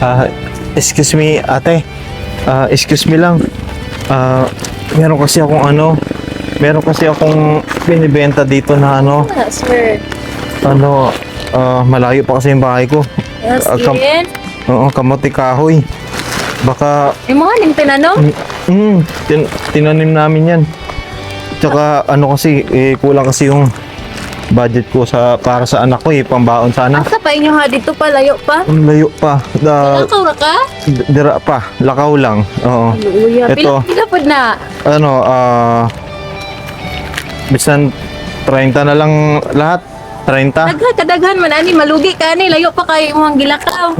Ah, excuse me, ate. Excuse me lang. Meron kasi akong binibenta dito na Sir. malayo pa kasi yung bahay ko. Yes, Ian. Oo, kamote kahoy. Baka Mga ning tinanong? tinanim namin yan. Tsaka kasi, kulang kasi yung budget ko para sa anak ko pambaon sana. Asa pa inyo ha dito pa layo pa? Ang layo pa. Lakaw ra ka? Dira pa. Lakaw lang. Oo. Luya. Ito. Pila pod na. Bisan 30 na lang lahat. 30. Kadaghan man ani malugi ka ni layo pa kay imong gilakaw.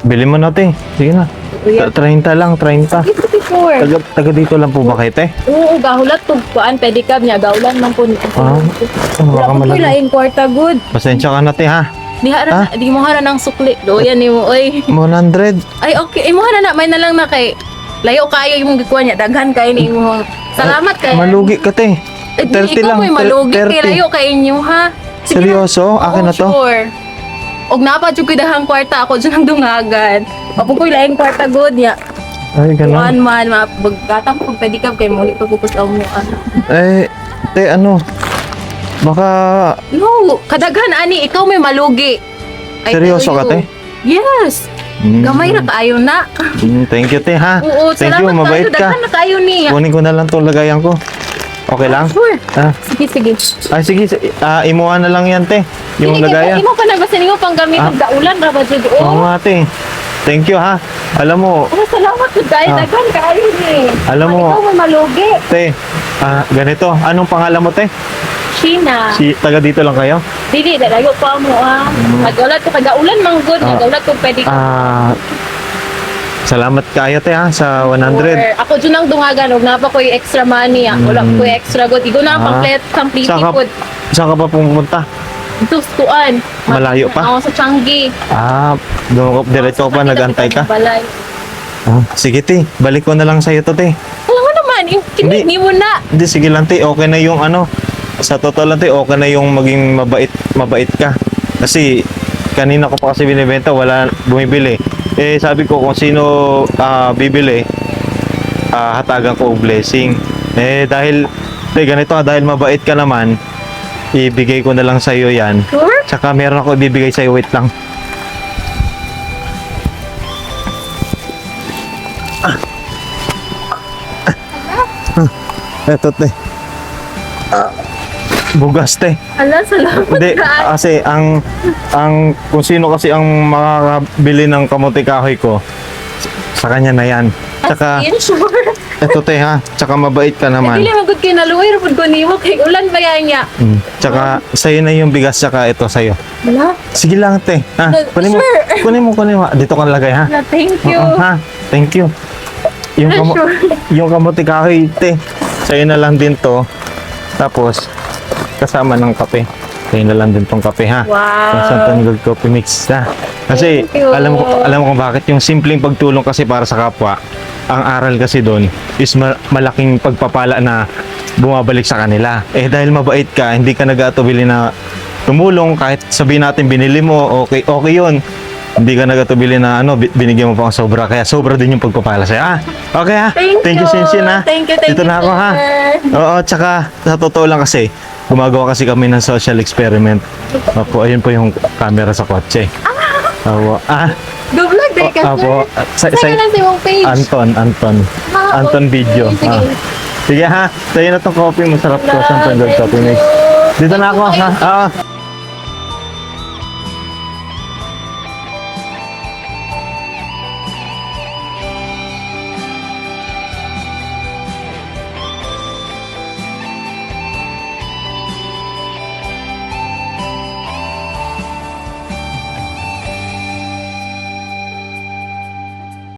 Bili mo natin. Sige na. Luya. 30 lang, 30. Ito before. Taga dito lang po ba kayo, te? Oo, gahulat tug kuan pedicab niya gaulan man po. Baka Wala ko malaki. lain kwarta good. Pasensya ka na, te, ha? Di mo hara ng sukli. Doyan ni mo oy. 100. Ay okay, imo hara na may na lang na kay layo kayo imong gikuan niya daghan kay ni imong. Salamat kay. Malugi ka, te. 30 lang. Ikaw may malugi kay 30. layo kay inyo ha. Sige na. Seryoso? Akin na to? Sure. Og napa jud koy dahang kwarta ako jud nang dungagan. Apo koy lain kwarta good niya. Ay, ganun. Kuan man mabaggatang pag pedicab kay mo pagpupus ang mo. Te, baka No, kadaghan ani ikaw may malugi. I seryoso tell ka, te? you. Yes. Gamay ra kaayo na. Thank you, te, ha? Oo, Thank you, salamat mabait kayo, ka. daghan na kaayo niya. Kunin ko na lang itong lagayan ko. Okay lang? Sure. Ah, Sige. sige, imuha na lang yan, te. Yung Sige, lagayan. imo pa na basta ninyo pang gamit og daulan ra ba jud Oo o. nga, te. Thank you, ha? Alam mo, Salamat jud kay daghan kaayo ni. Alam mo- ikaw may malugi. te, ganito. Anong pangalan mo, te? Sheena. Taga dito lang kayo? Dili dalayo pa mo ah. Nagaulat ko kadaulan man good, nagaulat ko pwede ka. Salamat kayo, te, ha? Sa 100. Ako jud nang dungagan og napa koy extra money ah. Wala ko extra good. Igo na complete Saan food. ka pa pumunta? Ito tuan. Malayo pa? Ako sa Changi. Doon diretso pa, nag-antay ka? Balay. Sige, te. Balik ko na lang sa'yo to, te. Alam mo naman, yung Hindi. kinini mo na. Hindi, sige lang, te. Okay na yung sa totoo lang, te, okay na yung maging mabait ka. Kasi, kanina ko pa kasi binibenta, wala bumibili. Sabi ko, kung sino bibili, hatagan ko blessing. Dahil, te, ganito, dahil mabait ka naman, ibigay ko na lang sa'yo yan. Sure? Tsaka meron ako ibibigay sa'yo, wait lang. Eto, te. Bugas, te. Ala, salamat Hindi, ka. kasi kung sino kasi ang makakabili ng kamote kahoy ko, sa kanya na yan. Tsaka, As in, sure. eto, te, ha. Tsaka mabait ka naman. Dili magud kay naluoy ra pud ko nimo kay ulan ba yan niya. Tsaka, sa'yo na yung bigas, tsaka ito sa'yo. Wala. Sige lang, te. Ha? Sure. Kunin mo. Dito ka lagay, ha? Wala, thank you. Ha? Thank you. Yung, Sure. yung kamote kahoy, te. Sa'yo na lang din to. Tapos, kasama ng kape. Sa'yo na lang din tong kape, ha? Wow. Yung Santan Gold Coffee Mix, ha? Kasi, Thank you. alam mo kung bakit. Yung simpleng pagtulong kasi para sa kapwa, ang aral kasi doon is malaking pagpapala na bumabalik sa kanila. Dahil mabait ka, hindi ka nag-aatubili na tumulong, kahit sabihin natin binili mo, okay yun. Hindi ka nagatubili na binigyan mo pang sobra. Kaya sobra din yung pagpapala sa'yo. Okay, ha? Thank you. Sinsin, ha? Thank you, Dito na ako, ha? sir. Oo, tsaka sa totoo lang kasi, gumagawa kasi kami ng social experiment. Opo, ayun po yung camera sa kotse. Opo. Vlog day ka, Opo. sir. Saan lang sa iyong page? Anton Video. Sige. Sige, ha? Sa'yo na tong coffee. Masarap to. Santan Gold Coffee Mix. Dito na ako, ha?